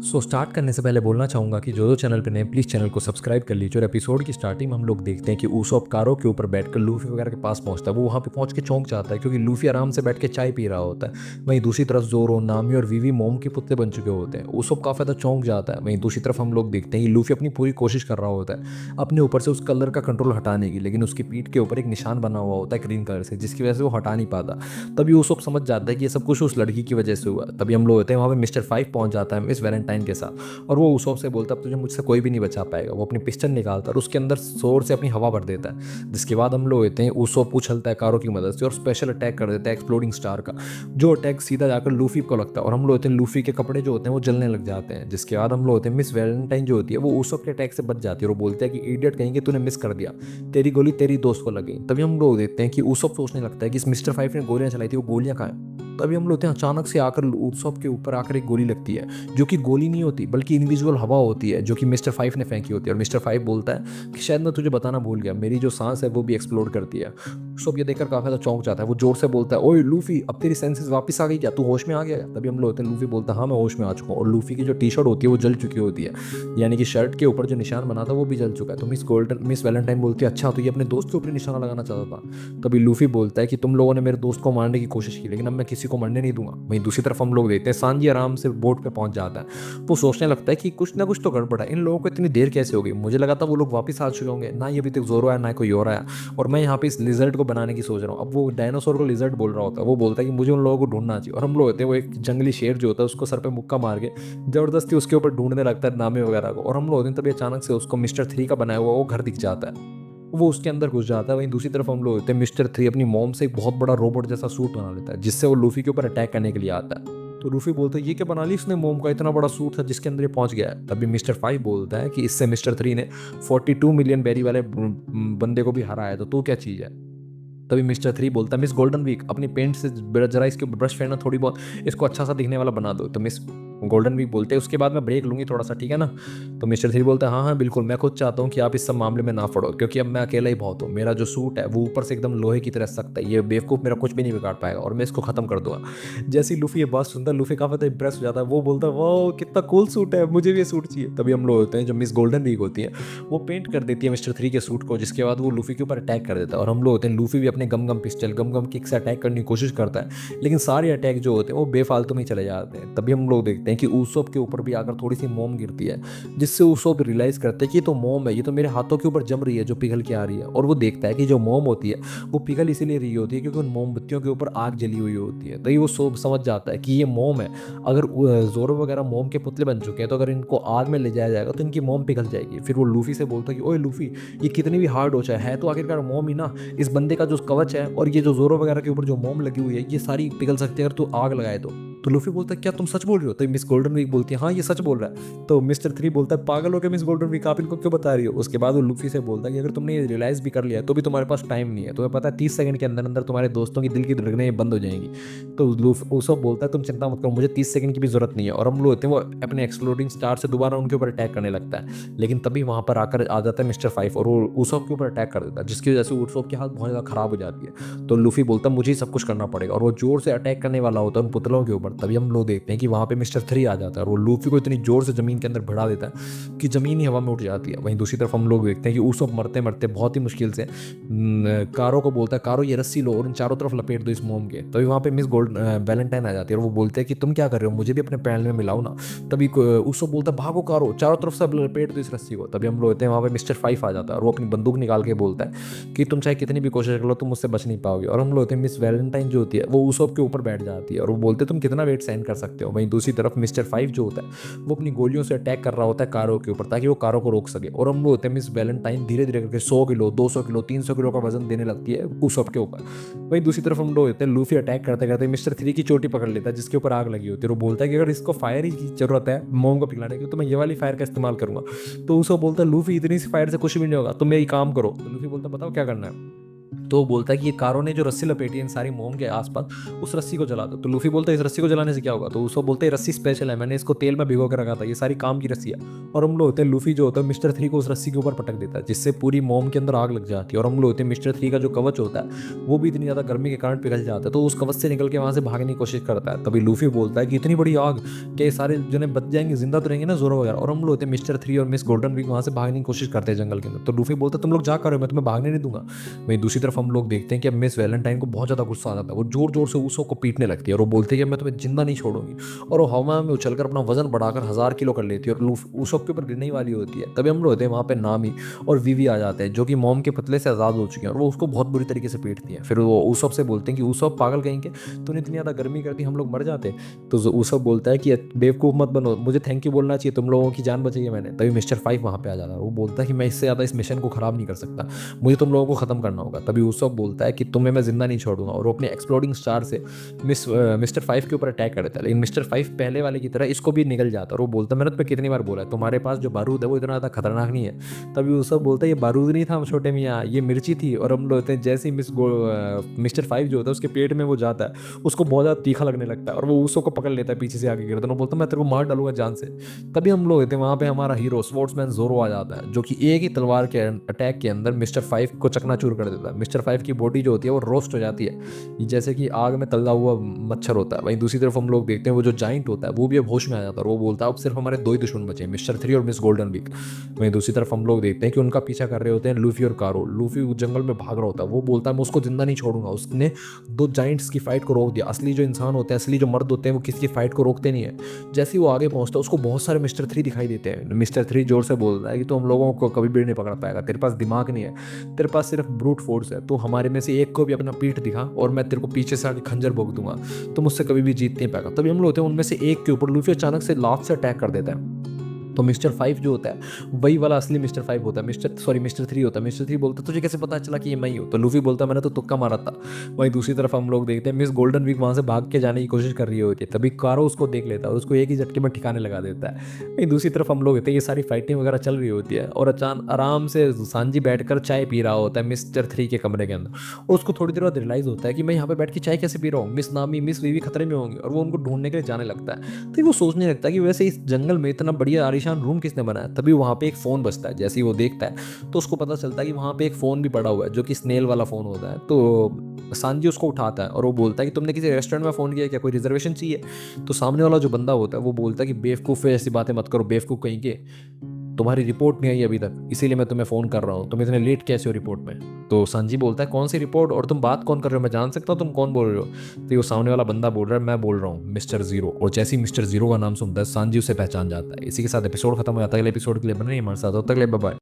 Start करने से पहले बोलना चाहूँगा कि जो चैनल पे नए प्लीज़ चैनल को सब्सक्राइब कर लीजिए। और एपिसोड की स्टार्टिंग में हम लोग देखते हैं कि ऊसोप कारों के ऊपर बैठकर लूफी वगैरह के पास पहुंचता है। वो वहाँ पे पहुंच के चौंक जाता है क्योंकि लूफी आराम से बैठ के चाय पी रहा होता है। वहीं दूसरी तरफ जोरो, नामी और वीवी मोम के पुतले बन चुके होते हैं। ऊसोप काफ़ी ज़्यादा चौंक जाता है। वहीं दूसरी तरफ हम लोग देखते हैं कि लूफी अपनी पूरी कोशिश कर रहा होता है अपने ऊपर से उस कलर का कंट्रोल हटाने की, लेकिन उसकी पीठ के ऊपर एक निशान बना हुआ होता है ग्रीन कलर से, जिसकी वजह से वो हटा नहीं पाता। तभी ऊसोप समझ जाता है कि ये सब कुछ उस लड़की की वजह से हुआ। तभी हम लोग होते हैं वहाँ पे मिस्टर फाइव पहुंच जाता है मिस वैलेंटाइन के साथ, और वो उसॉप से बोलता है अब तुझे मुझसे कोई भी नहीं बचा पाएगा। वो अपनी पिस्टन निकालता है और उसके अंदर जोर से अपनी हवा भर देता है, जिसके बाद हम लोग होते हैं उसॉप उछलता है कारों की मदद से और स्पेशल अटैक कर देता है एक्सप्लोडिंग स्टार का, जो अटैक सीधा जाकर लूफी को लगता है और हम लोग होते हैं लूफी के कपड़े जो होते हैं वो जलने लग जाते हैं। जिसके बाद हम लोग होते हैं मिस वैलेंटाइन जो होती है वो उसॉप के अटैक से बच जाती है और वो बोलती है कि इडियट कहीं कि तूने मिस कर दिया, तेरी गोली तेरी दोस्त को लगी। तभी हम लोग देखते हैं कि उसॉप सोचने लगता है कि इस मिस्टर फाइव ने गोलियां चलाई थी, वो गोलियां कहाँ हैं। तभी हम लोग होते हैं अचानक से आकर उसॉप के ऊपर आकर एक गोली लगती है, जो कि गोली नहीं होती बल्कि इनविजुअल हवा होती है, जो कि मिस्टर फाइव ने फेंकी होती है। और मिस्टर फाइव बोलता है कि शायद मैं तुझे बताना भूल गया, मेरी जो सांस है वो भी एक्सप्लोड करती है। सब ये देखकर काफी ज्यादा चौंक जाता है। वो जोर से बोलता है, ओए लूफी, अब तेरी सेंसेस वापस आ गई क्या, तू होश में आ गया? तभी हम लोग होते हैं लूफी बोलता है, हाँ मैं होश में आ चुका हूँ। और लूफी की जो टी शर्ट होती है वो जल चुकी होती है, यानी कि शर्ट के ऊपर जो निशान बना था वो भी जल चुका है। तो मिस वैलेंटाइन बोलती है, अच्छा तो ये अपने दोस्त के ऊपर निशाना लगाना चाहता था। तभी लूफी बोलता है कि तुम लोगों ने मेरे दोस्त को मारने की कोशिश की, लेकिन अब मैं किसी को मरने नहीं दूंगा। वहीं दूसरी तरफ हम लोग देखते हैं सांजी आराम से बोट पे पहुंच जाता है। वो सोचने लगता है कि कुछ ना कुछ तो गड़बड़ है, इन लोगों को इतनी देर कैसे हो गई? मुझे लगा था वो लोग वापस आ चुके होंगे, ना ये अभी तक जोरो आया ना कोई और आया, और मैं यहाँ पे इस लिजर्ड को बनाने की सोच रहा हूँ। अब वो डायनासोर को लिजर्ड बोल रहा होता है, वो बोलता है कि मुझे उन लोगों को ढूंढना चाहिए। और हम लोग होते हैं वो एक जंगली शेर जो होता है उसको सर पे मुक्का मार के जबरदस्ती उसके ऊपर ढूंढने लगता है नामे वगैरह को। और हम लोग होते हैं तभी अचानक से उसको मिस्टर थ्री का बनाया हुआ वो घर दिख जाता है, वो उसके अंदर घुस जाता है। वहीं दूसरी तरफ हम लोग होते हैं मिस्टर थ्री अपनी मॉम से एक बहुत बड़ा रोबोट जैसा सूट बना लेता है, जिससे वो लूफी के ऊपर अटैक करने के लिए आता है। तो लूफी बोलता है, ये क्या बना ली इसने मोम का, इतना बड़ा सूट था जिसके अंदर ये पहुंच गया है। तभी मिस्टर फाइव बोलता है कि इससे मिस्टर थ्री ने 42 मिलियन बेरी वाले बंदे को भी हराया है, तो तू क्या चीज है? तभी मिस्टर थ्री बोलता है, मिस गोल्डन वीक, अपनी पेंट से जरा इसके ऊपर ब्रश फेरना, थोड़ी बहुत इसको अच्छा सा दिखने वाला बना दो। तो मिस गोल्डन वीक बोलते हैं, उसके बाद मैं ब्रेक लूंगी थोड़ा सा, ठीक है ना? तो मिस्टर थ्री बोलता है, हाँ हाँ बिल्कुल, मैं खुद चाहता हूँ कि आप इस सब मामले में ना पड़ो, क्योंकि अब मैं अकेला ही बहुत हूँ। मेरा जो सूट है वो ऊपर से एकदम लोहे की तरह सख्त है, ये बेवकूफ़ मेरा कुछ भी नहीं बिगाड़ पाएगा और मैं इसको खत्म कर दूंगा। जैसे ही लूफी ये बात सुनता है, लूफी काफी ज्यादा इंप्रेस हो जाता है। वो बोलता है, वाह कितना कूल सूट है, मुझे भी ये सूट चाहिए। तभी हम लोग होते हैं जो मिस गोल्डन वीक होती है वो पेंट कर देती है मिस्टर थ्री के सूट को, जिसके बाद वो लूफी के ऊपर अटैक कर देता है। और हम लोग होते हैं लूफी भी अपने गम गम पिस्टल गम गम किक से अटैक करने की कोशिश करता है, लेकिन सारे अटैक जो होते हैं वो बेफालतू में ही चले जाते हैं। तभी हम लोग देखते हैं कि ऊसोप के ऊपर भी आकर थोड़ी सी मोम गिरती है, जिससे ऊसोप रियलाइज करते हैं कि ये तो मोम है, ये तो मेरे हाथों के ऊपर जम रही है जो पिघल के आ रही है। और वो देखता है कि जो मोम होती है वो पिघल इसीलिए रही होती है क्योंकि उन मोमबत्तियों के ऊपर आग जली हुई होती है। तभी वो समझ जाता है कि ये मोम है। अगर जोरो वगैरह मोम के पुतले बन चुके हैं तो अगर इनको आग में ले जाया जाएगा तो इनकी मोम पिघल जाएगी। फिर वो लूफी से बोलता है कि ओए लूफी, ये कितनी भी हार्ड हो चाहे है तो आखिरकार मोम ही ना। इस बंदे का जो कवच है और ये जो जोरो वगैरह के ऊपर जो मोम लगी हुई है ये सारी पिघल सकती है अगर तू आग लगाए तो लूफी बोलता है, क्या तुम सच बोल रहे हो? तो मिस गोल्डन वीक बोलती है, हाँ ये सच बोल रहा है। तो मिस्टर थ्री बोलता है, पागल हो गया मिस गोल्डन वीक, आप इनको क्यों बता रही हो? उसके बाद वो लूफी से बोलता है कि अगर तुमने ये रियलाइज भी कर लिया है तो भी तुम्हारे पास टाइम नहीं है, तुम्हें पता है 30 सेकंड के अंदर अंदर तुम्हारे दोस्तों की दिल की धड़कनें बंद हो जाएंगी। तो उसको बोलता है, तुम चिंता मत करो, मुझे 30 सेकंड की भी जरूरत नहीं है। और हम लोग होते हैं वो अपने एक्सप्लोडिंग स्टार से दोबारा उनके ऊपर अटैक करने लगता है, लेकिन तभी वहां पर आकर आ जाता है मिस्टर फाइव और वो उसॉप के ऊपर अटैक कर देता है, जिसकी वजह से उसॉप की हालत बहुत ज्यादा खराब हो जाती है। तो लूफी बोलता है, मुझे ही सब कुछ करना पड़ेगा, और वो जोर से अटैक करने वाला होता है उन पुतलों के ऊपर। तभी हम लोग देखते हैं कि वहां पे मिस्टर थ्री आ जाता है और वो लूफी को इतनी जोर से जमीन के अंदर भिड़ा देता है कि जमीन ही हवा में उठ जाती है। वहीं दूसरी तरफ हम लोग देखते हैं कि उसॉप मरते मरते बहुत ही मुश्किल से कारो को बोलता है, कारो ये रस्सी लो और इन चारों तरफ लपेट दो इस मोम के। तभी वहां पे मिस गोल्ड वैलेंटाइन आ जाती है और वो बोलते हैं कि तुम क्या कर रहे हो, मुझे भी अपने पैर में मिलाओ ना। तभी उसको बोलता है, भागो कारो, चारों तरफ से लपेट दो इस रस्सी को। तभी हम लोग होते हैं वहां पे मिस्टर फाइव आ जाता है और वो अपनी बंदूक निकाल के बोलता है कि तुम चाहे कितनी भी कोशिश कर लो तुम मुझसे बच नहीं पाओगे। और हम लोग होते हैं मिस वैलेंटाइन जो होती है वो उसॉप के ऊपर बैठ जाती है और वो बोलते हैं, तुम कितना वेट सहन कर सकते हो। वहीं दूसरी तरफ मिस्टर फाइव जो होता है वो अपनी गोलियों से अटैक कर रहा होता है कारो के ऊपर ताकि वो कारो को रोक सके। और हम लोग होते हैं मिस वैलेंटाइन धीरे धीरे करके 100 किलो 200 किलो 300 किलो का वजन देने लगती है उसॉप के ऊपर। वहीं दूसरी तरफ हम लोग होते हैं लूफी अटैक करते करते मिस्टर थ्री की चोटी पकड़ लेता है जिसके ऊपर आग लगी होती है। वो बोलता है कि अगर इसको फायर की जरूरत है मोम को पिघलाने की तो मैं ये वाली फायर का इस्तेमाल करूंगा। तो उसको बोलता है, लूफी इतनी सी फायर से कुछ भी नहीं होगा, तुम मेरी काम करो। तो लूफी बोलता है, बताओ क्या करना है? तो वो बोलता है कि ये कारो ने जो रस्सी लपेटी है इन सारी मोम के आसपास, उस रस्सी को जला दो। तो लूफी बोलता है इस रस्सी को जलाने से क्या होगा? तो उसको बोलते हैं रस्सी स्पेशल है, मैंने इसको तेल में भिगो के रखा था, ये सारी काम की रस्सी है। और हम लोग होते हैं लूफी जो होता है मिस्टर थ्री को उस रस्सी के ऊपर पटक देता है, जिससे पूरी मोम के अंदर आग लग जाती है। और हम लोग होते हैं मिस्टर थ्री का जो कवच होता है वो भी इतनी ज़्यादा गर्मी के कारण पिघल जाता है, तो उस कवच से निकल के वहाँ से भागने की कोशिश करता है। तभी लूफी बोलता है कि इतनी बड़ी आग के सारे जने बच जाएंगे, जिंदा तो रहेंगे ना जोरो वगैरह। और हम लोग होते हैं मिस्टर थ्री और मिस गोल्डन वीक वहाँ से भागने की कोशिश करते हैं जंगल के अंदर। तो लूफी बोलता है तुम लोग जा कर रहे हो, मैं तुम्हें भागने नहीं दूंगा। वहीं दूसरी तरफ हम लोग देखते हैं कि अब मिस वैलेंटाइन को बहुत ज़्यादा गुस्सा आ जाता है, वो जोर जोर से ऊसो को पीटने लगती है और वो बोलती है कि मैं तुम्हें जिंदा नहीं छोड़ूंगी। और वो हवा में उछलकर अपना वजन बढ़ाकर 1000 किलो कर लेती है और ऊसो के ऊपर गिरने ही वाली होती है। तभी हम लोग होते हैं वहाँ पे नामी और वीवी आ जाते हैं, जो कि मोम के पतले से आज़ाद हो चुके हैं, और वो उसको बहुत बुरी तरीके से पीटती है। फिर वो ऊसोप से बोलते हैं कि ऊसोप पागल कहेंगे, तूने इतनी ज़्यादा गर्मी करती हम लोग मर जाते। तो ऊसोप बोलता है कि बेवकूफ़ मत बनो, मुझे थैंक यू बोलना चाहिए, तुम लोगों की जान बचाई है मैंने। तभी मिस्टर फाइव वहाँ पे आ जाता है, वो बोलता है कि मैं इससे ज़्यादा इस मिशन को ख़राब नहीं कर सकता, मुझे तुम लोगों को ख़त्म करना होगा। तभी ऊसोप बोलता है कि तुम्हें मैं जिंदा नहीं छोड़ूंगा, और वो अपने एक्सप्लोडिंग स्टार से मिस्टर फाइव के ऊपर अटैक कर देता है। लेकिन मिस्टर फाइव पहले वाले की तरह इसको भी निकल जाता है, और वो बोलता है मैंने तुम्हें कितनी बार बोला है तुम्हारे पास जो बारूद है वो इतना ज़्यादा खतरनाक नहीं है। तभी ऊसोप बोलता है ये बारूद नहीं था छोटे मियाँ, ये मिर्ची थी। और हम लोग होते हैं जैसे ही मिस्टर फाइव जो होता है उसके पेट में वो जाता है, उसको बहुत ज़्यादा तीखा लगने लगता है, और वो ऊसोप को पकड़ लेता है पीछे से आगे गिरता है, बोलता है मैं तेरे को मार डालूंगा जान से। तभी हम लोग होते हैं वहाँ पे हमारा हीरो स्पोर्ट्समैन जोरो आ जाता है, जो कि एक ही तलवार के अटैक के अंदर मिस्टर फाइव को चकनाचूर कर देता है। मिस्टर फाइव की बॉडी जो होती है वो रोस्ट हो जाती है, जैसे कि आग में तला हुआ मच्छर होता है। वहीं दूसरी तरफ हम लोग देखते हैं वो जो जाइंट होता है वो भी अब होश में आ जाता है, और वो बोलता है अब सिर्फ हमारे दो ही दुश्मन बचे हैं, मिस्टर थ्री और मिस गोल्डन वीक। वहीं दूसरी तरफ हम लोग देखते हैं कि उनका पीछा कर रहे होते हैं लूफी और कारो। लूफी जंगल में भाग रहा होता है, वो बोलता है मैं उसको जिंदा नहीं छोड़ूंगा। उसने दो जाइंट्स की फाइट को रोक दिया। असली जो इंसान होते हैं, असली जो मर्द होते हैं, वो किसी की फाइट को रोकते नहीं है। जैसे ही वो आगे पहुंचता है उसको बहुत सारे मिस्टर थ्री दिखाई देते हैं। मिस्टर थ्री जोर से बोलता है कि तो हम लोगों को कभी भी नहीं पकड़ पाएगा, तेरे पास दिमाग नहीं है, तेरे पास सिर्फ ब्रूट फोर्स है, तो हमारे में से एक को भी अपना पीठ दिखा और मैं तेरे को पीछे से आके खंजर भोग दूंगा, तो मुझसे कभी भी जीत नहीं पाएगा। तभी हम लोग होते हैं उनमें से एक के ऊपर लूफी अचानक से लात से अटैक कर देता है। तो मिस्टर फाइव जो होता है वही वाला असली मिस्टर फाइव होता है, मिस्टर थ्री होता है। मिस्टर थ्री बोलता है तुझे कैसे पता चला कि ये मैं ही हूँ? तो लूफी बोलता है मैंने तो तुक्का मारा था। वहीं दूसरी तरफ हम लोग देखते हैं मिस गोल्डन वीक वहाँ से भाग के जाने की कोशिश कर रही होती है। तभी कारो उसको देख लेता है और उसको एक ही झटके में ठिकाने लगा देता है। वहीं दूसरी तरफ हम लोग होते हैं ये सारी फाइटिंग वगैरह चल रही होती है, और अचानक आराम से सांजी बैठकर चाय पी रहा होता है मिस्टर थ्री के कमरे के अंदर। और उसको थोड़ी देर बाद रियलाइज होता है कि मैं यहाँ पे बैठ के चाय कैसे पी रहा हूँ, मिस नामी मिस वीवी खतरे में होंगे, और वो उनको ढूंढने के लिए जाने लगता है। तो वो सोचने लगता है कि वैसे इस जंगल में इतना बढ़िया आलीशान रूम किसने बनाया। तभी वहाँ पे एक फ़ोन बजता है। जैसे ही वो देखता है तो उसको पता चलता है कि वहाँ पे एक फ़ोन भी पड़ा हुआ है, जो कि स्नेल वाला फ़ोन होता है। तो सांजी उसको उठाता है और वो बोलता है कि तुमने किसी रेस्टोरेंट में फ़ोन किया क्या, कोई रिजर्वेशन चाहिए? तो सामने वाला जो बंदा होता है वो बोलता है कि बेवकूफ़ है, ऐसी बातें मत करो, बेवकूफ़ कहीं के, तुम्हारी रिपोर्ट नहीं आई अभी तक, इसीलिए मैं तुम्हें फ़ोन कर रहा हूँ, तुम इतने लेट कैसे हो रिपोर्ट में? तो सांजी बोलता है कौन सी रिपोर्ट, और तुम बात कौन कर रहे हो, मैं जान सकता हूँ तुम कौन बोल रहे हो? तो ये सामने वाला बंदा बोल रहा है मैं बोल रहा हूँ मिस्टर जीरो। और जैसे ही मिस्टर जीरो का नाम सुनता है सांजी उसे पहचान जाता है। इसी के साथ एपिसोड खत्म हो जाता है। अगले एपिसोड के लिए बने हमारे साथ, तब तक के लिए बाय बाय।